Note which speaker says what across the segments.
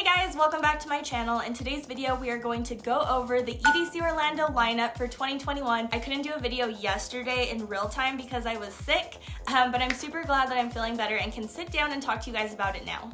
Speaker 1: guys, welcome back to my channel. In today's video, we are going to go over the EDC Orlando lineup for 2021. I couldn't do a video yesterday in real time because I was sick, but I'm super glad that I'm feeling better and can sit down and talk to you guys about it now.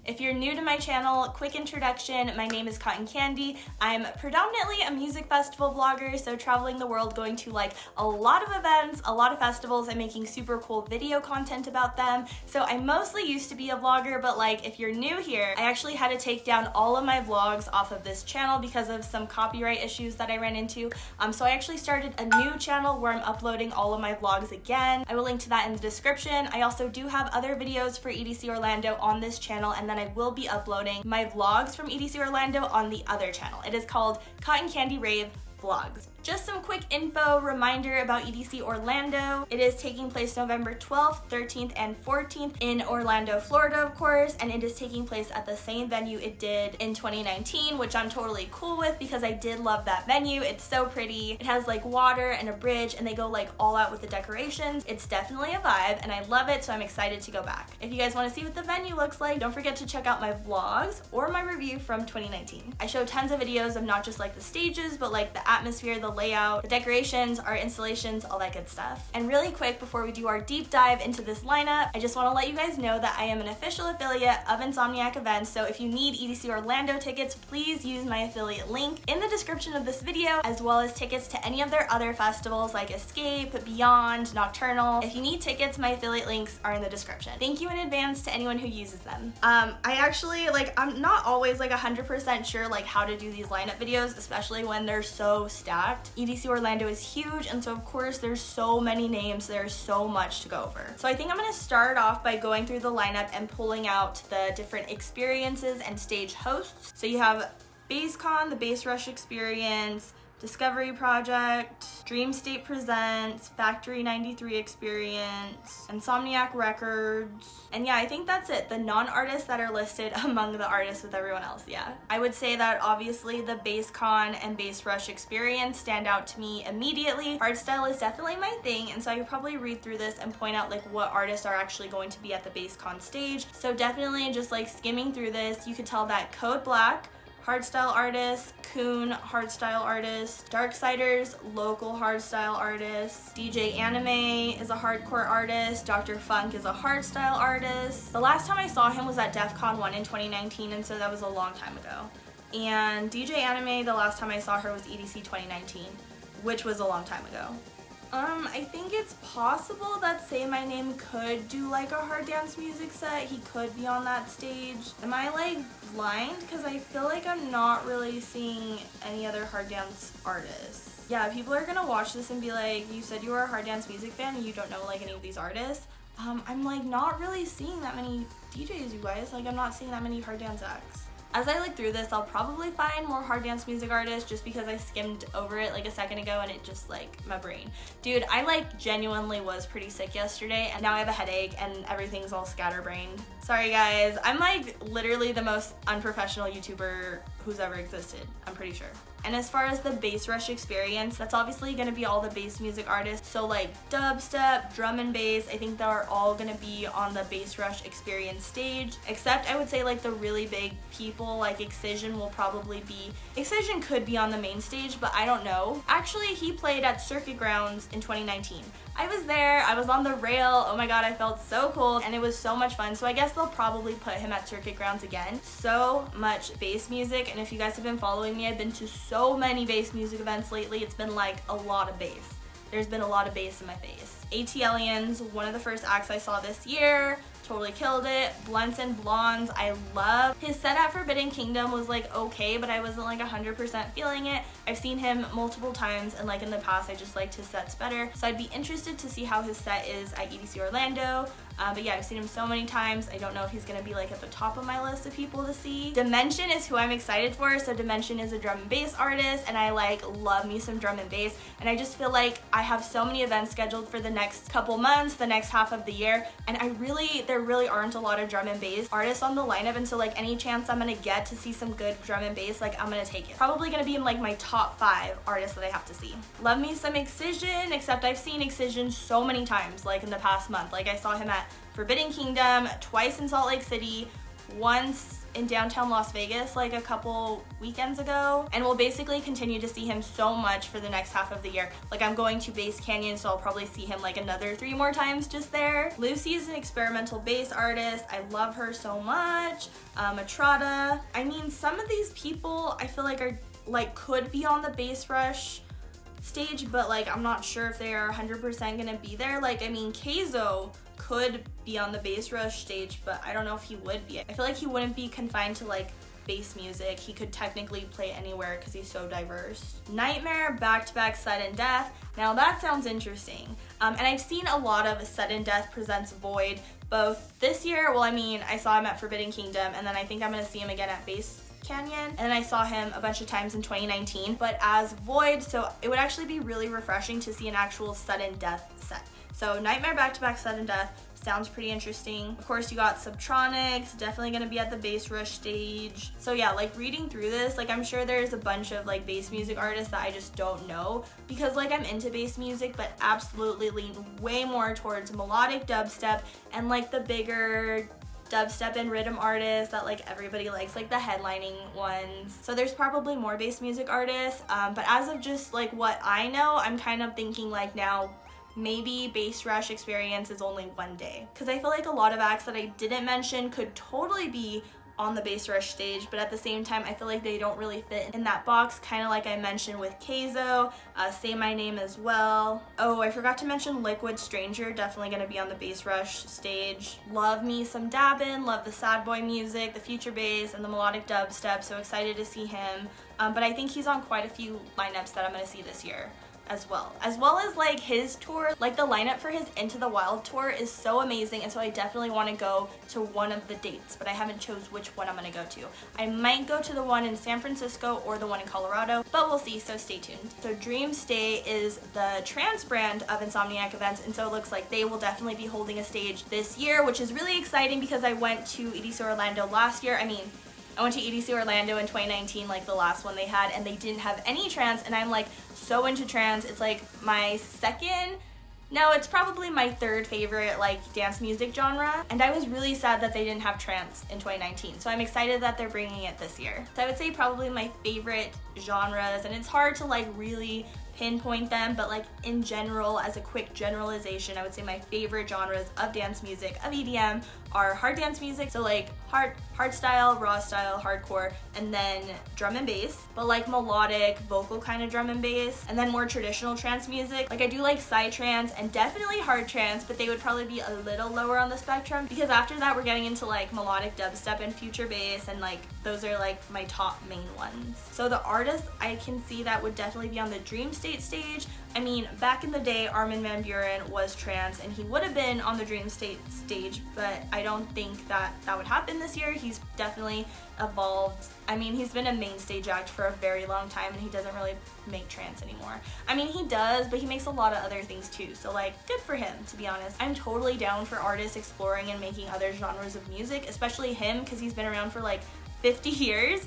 Speaker 1: If you're new to my channel, quick introduction, my name is Cotton Candy. I'm predominantly a music festival vlogger, so traveling the world, going to like a lot of events, a lot of festivals, and making super cool video content about them. So I mostly used to be a vlogger, but like if you're new here, I actually had to take down all of my vlogs off of this channel because of some copyright issues that I ran into. So I actually started a new channel where I'm uploading all of my vlogs again. I will link to that in the description. I also do have other videos for EDC Orlando on this channel, and then I will be uploading my vlogs from EDC Orlando on the other channel. It is called Cotton Candy Rave Vlogs. Just some quick info reminder about EDC Orlando. It is taking place November 12th, 13th, and 14th in Orlando, Florida, of course, and it is taking place at the same venue it did in 2019, which I'm totally cool with because I did love that venue. It's so pretty. It has like water and a bridge, and they go like all out with the decorations. It's definitely a vibe, and I love it, so I'm excited to go back. If you guys want to see what the venue looks like, don't forget to check out my vlogs or my review from 2019. I show tons of videos of not just like the stages, but like the atmosphere, the layout, the decorations, art installations, all that good stuff. And really quick, before we do our deep dive into this lineup, I just want to let you guys know that I am an official affiliate of Insomniac events, so if you need EDC Orlando tickets, please use my affiliate link in the description of this video, as well as tickets to any of their other festivals like Escape, Beyond, Nocturnal. If you need tickets, my affiliate links are in the description. Thank you in advance to anyone who uses them. I actually, I'm not always 100% sure how to do these lineup videos, especially when they're so stacked. EDC Orlando is huge, and so of course there's so many names, there's so much to go over. So I think I'm gonna start off by going through the lineup and pulling out the different experiences and stage hosts. So you have BassCon, the Bass Rush Experience, Discovery Project, Dreamstate Presents, Factory 93 Experience, Insomniac Records, and yeah, I think that's it. The non-artists that are listed among the artists with everyone else, yeah. I would say that obviously the BassCon and Bass Rush Experience stand out to me immediately. Hardstyle is definitely my thing, and so I could probably read through this and point out what artists are actually going to be at the BassCon stage. So definitely just skimming through this, you could tell that Code Black, hardstyle artist, Coon, hardstyle artist, Darksiders, local hardstyle artist, DJ Anime is a hardcore artist, Dr. Funk is a hardstyle artist. The last time I saw him was at DEF CON 1 in 2019, and so that was a long time ago. And DJ Anime, the last time I saw her was EDC 2019, which was a long time ago. I think it's possible that Say My Name could do a hard dance music set. He could be on that stage. Am I blind? Because I feel I'm not really seeing any other hard dance artists. Yeah, people are gonna watch this and be like, you said you were a hard dance music fan and you don't know any of these artists. I'm not really seeing that many DJs, you guys. I'm not seeing that many hard dance acts. As I look through this, I'll probably find more hard dance music artists just because I skimmed over it a second ago and it just my brain. Dude, I genuinely was pretty sick yesterday, and now I have a headache and everything's all scatterbrained. Sorry guys, I'm literally the most unprofessional YouTuber who's ever existed, I'm pretty sure. And as far as the Bass Rush Experience, that's obviously gonna be all the bass music artists. So dubstep, drum and bass, I think they're all gonna be on the Bass Rush Experience stage. Except I would say the really big people Excision will probably be, Excision could be on the main stage, but I don't know. Actually, he played at Circuit Grounds in 2019. I was there, I was on the rail, oh my god, I felt so cool, and it was so much fun, so I guess they'll probably put him at Circuit Grounds again. So much bass music, and if you guys have been following me, I've been to so many bass music events lately. It's been a lot of bass. There's been a lot of bass in my face. ATLians, one of the first acts I saw this year, totally killed it. Blunts and Blondes, I love. His set at Forbidden Kingdom was okay, but I wasn't 100% feeling it. I've seen him multiple times, and in the past I just liked his sets better, so I'd be interested to see how his set is at EDC Orlando. But yeah, I've seen him so many times. I don't know if he's gonna be like at the top of my list of people to see. Dimension is who I'm excited for. So Dimension is a drum and bass artist, and I like love me some drum and bass, and I just feel like I have so many events scheduled for the next couple months, the next half of the year, and there really aren't a lot of drum and bass artists on the lineup, and so like any chance I'm gonna get to see some good drum and bass, like I'm gonna take it. Probably gonna be in like my top 5 artists that I have to see. Love me some Excision, except I've seen Excision so many times like in the past month. Like I saw him at Forbidden Kingdom, twice in Salt Lake City, once in downtown Las Vegas like a couple weekends ago, and we'll basically continue to see him so much for the next half of the year. Like I'm going to Bass Canyon, so I'll probably see him like another 3 more times just there. Lucy is an experimental bass artist. I love her so much. Matrada. I mean, some of these people I feel like are like could be on the Bass Rush stage, but like I'm not sure if they are 100% gonna be there. Like I mean, Keizo could be on the Bass Rush stage, but I don't know if he would be. I feel like he wouldn't be confined to like bass music. He could technically play anywhere because he's so diverse. Nightmare, back-to-back Sudden Death. Now that sounds interesting. And I've seen a lot of Sudden Death Presents Void both this year. Well, I mean, I saw him at Forbidden Kingdom, and then I think I'm gonna see him again at Bass Canyon, and I saw him a bunch of times in 2019, but as Void, so it would actually be really refreshing to see an actual Sudden Death set. So Nightmare back-to-back Sudden Death sounds pretty interesting. Of course, you got Subtronics, definitely gonna be at the Bass Rush stage. So yeah, like reading through this, like I'm sure there's a bunch of like bass music artists that I just don't know, because like I'm into bass music, but absolutely lean way more towards melodic dubstep and like the bigger dubstep and rhythm artists that like everybody likes, like the headlining ones. So there's probably more bass music artists, but as of just like what I know, I'm kind of thinking like now maybe Bass Rush experience is only one day, because I feel like a lot of acts that I didn't mention could totally be on the Bass Rush stage, but at the same time I feel like they don't really fit in that box, kind of like I mentioned with Keizo, Say My Name as well. Oh, I forgot to mention Liquid Stranger, definitely gonna be on the Bass Rush stage. Love me some Dabin, love the sad boy music, the future bass, and the melodic dubstep, so excited to see him. But I think he's on quite a few lineups that I'm gonna see this year as well as like his tour. Like the lineup for his Into the Wild tour is so amazing, and so I definitely want to go to one of the dates, but I haven't chose which one I'm going to go to. I might go to the one in San Francisco or the one in Colorado, but we'll see, so stay tuned. So Dreamstate is the Trance brand of Insomniac events, and so it looks like they will definitely be holding a stage this year, which is really exciting because I went to EDC Orlando last year. I went to EDC Orlando in 2019, like the last one they had, and they didn't have any trance, and I'm like so into trance. It's like my it's probably my 3rd favorite like dance music genre, and I was really sad that they didn't have trance in 2019, so I'm excited that they're bringing it this year. So I would say probably my favorite genres, and it's hard to like really pinpoint them, but like in general, as a quick generalization, I would say my favorite genres of dance music, of EDM, are hard dance music, so like hard style, raw style, hardcore, and then drum and bass, but like melodic, vocal kind of drum and bass, and then more traditional trance music. Like I do like psytrance and definitely hard trance, but they would probably be a little lower on the spectrum, because after that we're getting into like melodic dubstep and future bass, and like those are like my top main ones. So the artists I can see that would definitely be on the Dreamstate stage, I mean, back in the day, Armin van Buuren was trance, and he would have been on the Dreamstate stage, but I don't think that would happen this year. He's definitely evolved. I mean, he's been a main stage act for a very long time, and he doesn't really make trance anymore. I mean, he does, but he makes a lot of other things too, so like, good for him, to be honest. I'm totally down for artists exploring and making other genres of music, especially him, because he's been around for like 50 years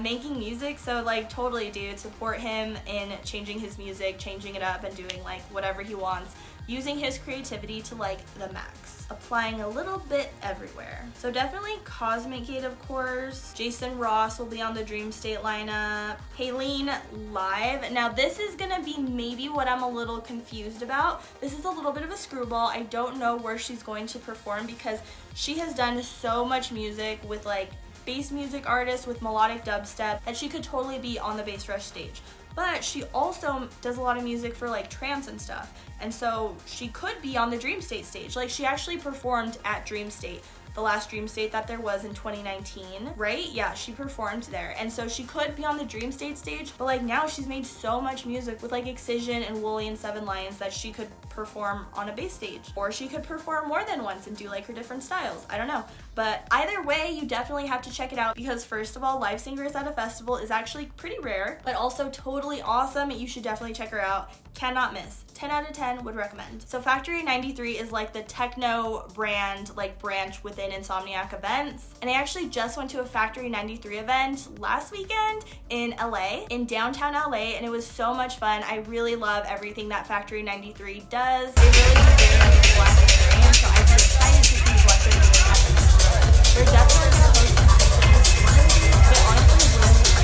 Speaker 1: making music, so like totally, dude, support him in changing his music, changing it up, and doing like whatever he wants, using his creativity to like the max, applying a little bit everywhere. So definitely Cosmic Gate, of course. Jason Ross will be on the Dreamstate lineup. Haylene live. Now this is gonna be maybe what I'm a little confused about. This is a little bit of a screwball. I don't know where she's going to perform, because she has done so much music with like bass music artists, with melodic dubstep, that she could totally be on the Bass Rush stage. But she also does a lot of music for like trance and stuff, and so she could be on the Dreamstate stage. Like she actually performed at Dreamstate the last dreamstate that there was in 2019, right? Yeah, she performed there. And so she could be on the dreamstate stage, but like now she's made so much music with like Excision and Wooly and Seven Lions that she could perform on a bass stage, or she could perform more than once and do like her different styles. I don't know, but either way, you definitely have to check it out, because first of all, live singers at a festival is actually pretty rare, but also totally awesome. You should definitely check her out. Cannot miss. 10 out of 10 would recommend. So Factory 93 is like the techno brand, like branch within Insomniac events. And I actually just went to a Factory 93 event last weekend in LA, in downtown LA, and it was so much fun. I really love everything that Factory 93 does. It really is very like a blast experience, so I'm excited to see what they're doing at the festival. They're definitely gonna host but honestly, it's really surprising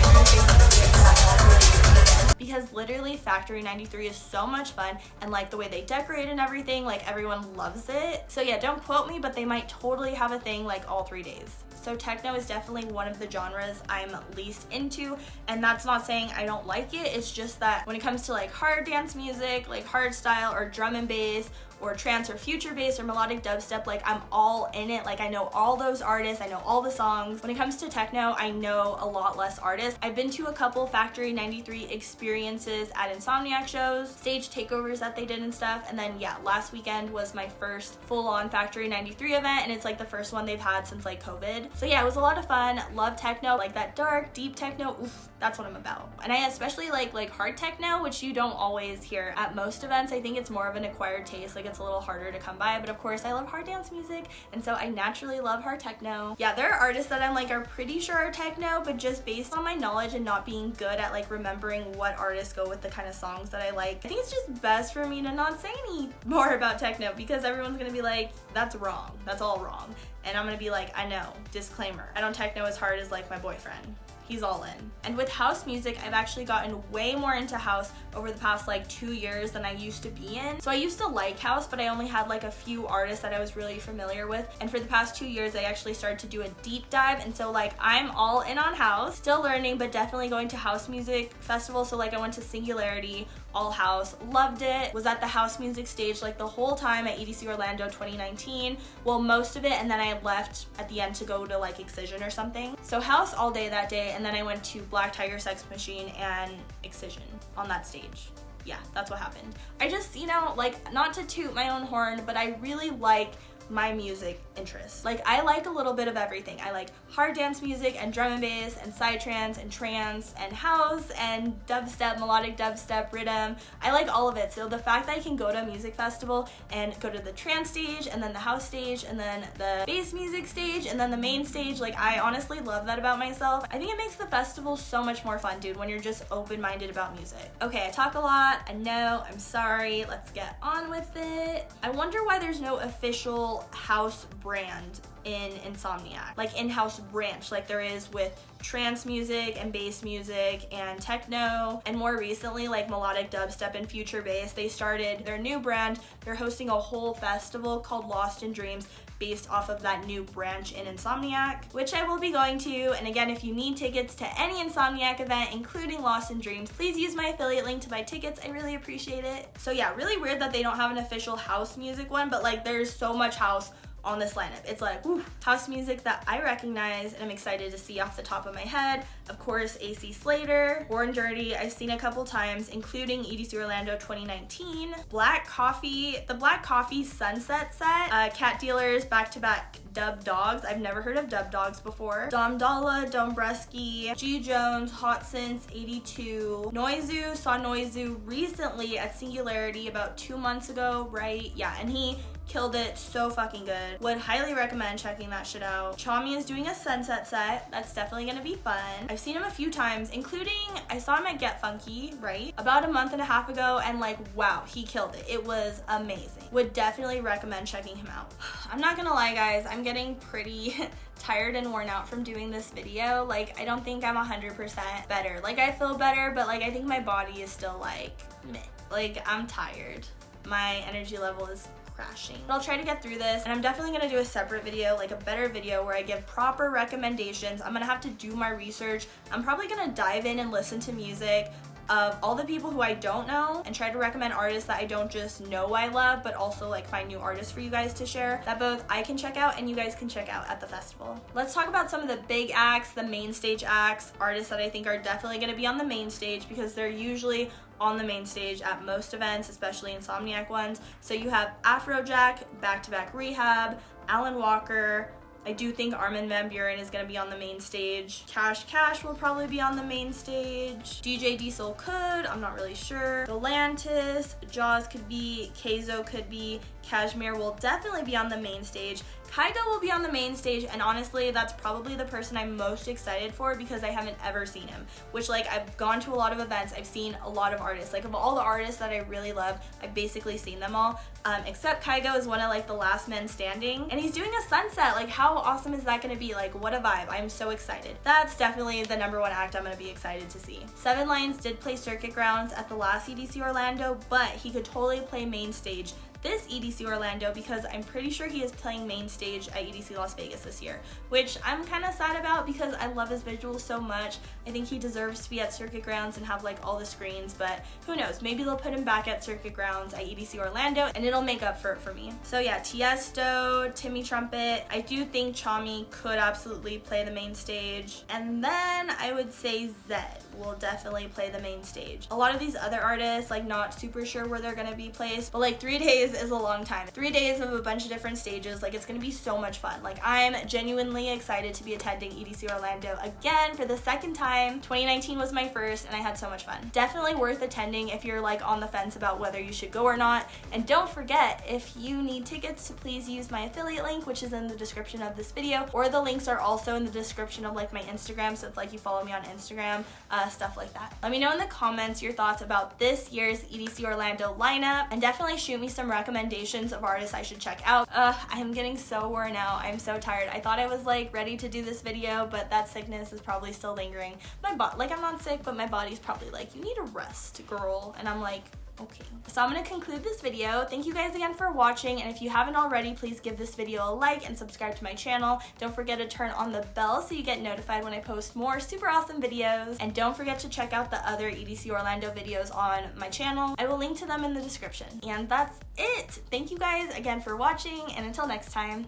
Speaker 1: because literally Factory 93 is so much fun, and like the way they decorate and everything, like everyone loves it. So yeah, don't quote me, but they might totally have a thing like all 3 days. So techno is definitely one of the genres I'm least into, and that's not saying I don't like it. It's just that when it comes to like hard dance music, like hard style or drum and bass or trance or future bass or melodic dubstep, like I'm all in it. Like I know all those artists, I know all the songs. When it comes to techno, I know a lot less artists. I've been to a couple Factory 93 experiences at Insomniac shows, stage takeovers that they did and stuff, and then yeah, last weekend was my first full-on Factory 93 event, and it's like the first one they've had since like COVID. So yeah, it was a lot of fun. Love techno, like that dark, deep techno. Oof, that's what I'm about. And I especially like hard techno, which you don't always hear at most events. I think it's more of an acquired taste. Like it's a little harder to come by, but of course I love hard dance music, and so I naturally love hard techno. Yeah, there are artists that I'm like are pretty sure are techno, but just based on my knowledge and not being good at like remembering what artists go with the kind of songs that I like, I think it's just best for me to not say any more about techno, because everyone's gonna be like, that's wrong, that's all wrong. And I'm gonna be like, I know, disclaimer, I don't techno as hard as like my boyfriend. He's all in. And with house music, I've actually gotten way more into house over the past like 2 years than I used to be in. So I used to like house, but I only had like a few artists that I was really familiar with. And for the past 2 years, I actually started to do a deep dive. And so like I'm all in on house, still learning, but definitely going to house music festivals. So like I went to Singularity, all house, loved it, was at the house music stage like the whole time at EDC Orlando 2019. Well, most of it, and then I left at the end to go to like Excision or something. So house all day that day, and then I went to Black Tiger, Sex Machine, and Excision on that stage. Yeah, that's what happened. I just, you know, like, not to toot my own horn, but I really like my music interests. Like I like a little bit of everything. I like hard dance music and drum and bass and psytrance and trance and house and dubstep, melodic dubstep, rhythm. I like all of it. So the fact that I can go to a music festival and go to the trance stage and then the house stage and then the bass music stage and then the main stage, like I honestly love that about myself. I think it makes the festival so much more fun, dude, when you're just open-minded about music. Okay, I talk a lot. I know, I'm sorry. Let's get on with it. I wonder why there's no official house brand in Insomniac, like in-house branch like there is with trance music and bass music and techno, and more recently like melodic dubstep and future bass. They started their new brand. They're hosting a whole festival called Lost in Dreams based off of that new branch in Insomniac, which I will be going to. And again, if you need tickets to any Insomniac event, including Lost in Dreams, please use my affiliate link to buy tickets. I really appreciate it. So yeah, really weird that they don't have an official house music one, but like there's so much house on this lineup. It's like, woo, house music that I recognize and I'm excited to see off the top of my head. Of course, AC Slater, Born Dirty, I've seen a couple times, including EDC Orlando 2019, Black Coffee, the Black Coffee Sunset set, Cat Dealers, back-to-back Dub Dogs. I've never heard of Dub Dogs before. Dom Dalla, Dombresky, G Jones, Hot Since 82, Noizu, saw Noizu recently at Singularity about 2 months ago, right? Yeah, and he killed it, so fucking good. Would highly recommend checking that shit out. Chami is doing a sunset set. That's definitely gonna be fun. I've seen him a few times, including I saw him at Get Funky, right? About a month and a half ago, and like, wow, he killed it. It was amazing. Would definitely recommend checking him out. I'm not gonna lie, guys, I'm getting pretty tired and worn out from doing this video. Like, I don't think I'm 100% better. Like, I feel better, but like, I think my body is still like, meh. Like, I'm tired. My energy level is crashing. But I'll try to get through this, and I'm definitely gonna do a separate video, like a better video where I give proper recommendations. I'm gonna have to do my research. I'm probably gonna dive in and listen to music of all the people who I don't know and try to recommend artists that I don't just know I love, but also like find new artists for you guys to share that both I can check out and you guys can check out at the festival. Let's talk about some of the big acts, the main stage acts, artists that I think are definitely going to be on the main stage because they're usually on the main stage at most events, especially Insomniac ones. So you have Afrojack, Back to Back Rehab, Alan Walker. I do think Armin van Buuren is going to be on the main stage. Cash will probably be on the main stage. DJ Diesel could, I'm not really sure. Galantis, Jaws could be, Keizo could be, Kashmir will definitely be on the main stage. Kygo will be on the main stage, and honestly, that's probably the person I'm most excited for because I haven't ever seen him, which like I've gone to a lot of events, I've seen a lot of artists. Like of all the artists that I really love, I've basically seen them all, except Kygo is one of like the last men standing, and he's doing a sunset. Like how awesome is that going to be? Like what a vibe. I'm so excited. That's definitely the number one act I'm going to be excited to see. Seven Lions did play Circuit Grounds at the last EDC Orlando, but he could totally play main stage this EDC Orlando because I'm pretty sure he is playing main stage at EDC Las Vegas this year, which I'm kind of sad about because I love his visuals so much. I think he deserves to be at Circuit Grounds and have like all the screens, but who knows, maybe they'll put him back at Circuit Grounds at EDC Orlando and it'll make up for it for me. So yeah, Tiesto, Timmy Trumpet, I do think Chami could absolutely play the main stage, and then I would say Zed will definitely play the main stage. A lot of these other artists, like not super sure where they're gonna be placed, but like 3 days is a long time. 3 days of a bunch of different stages, like it's gonna be so much fun. Like I'm genuinely excited to be attending EDC Orlando again for the second time. 2019 was my first and I had so much fun. Definitely worth attending if you're like on the fence about whether you should go or not. And don't forget, if you need tickets, to please use my affiliate link, which is in the description of this video, or the links are also in the description of like my Instagram, so it's like you follow me on Instagram, stuff like that. Let me know in the comments your thoughts about this year's EDC Orlando lineup, and definitely shoot me some recommendations of artists I should check out. I am getting so worn out. I'm so tired. I thought I was like ready to do this video, but that sickness is probably still lingering. My body, like I'm not sick, but my body's probably like, you need a rest, girl. And I'm like, okay. So I'm going to conclude this video. Thank you guys again for watching, and if you haven't already, please give this video a like and subscribe to my channel. Don't forget to turn on the bell so you get notified when I post more super awesome videos, and don't forget to check out the other EDC Orlando videos on my channel. I will link to them in the description. And that's it. Thank you guys again for watching, and until next time,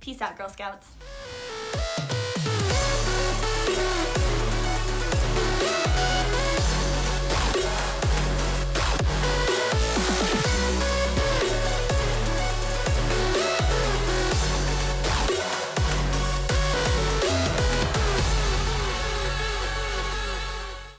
Speaker 1: peace out, Girl Scouts.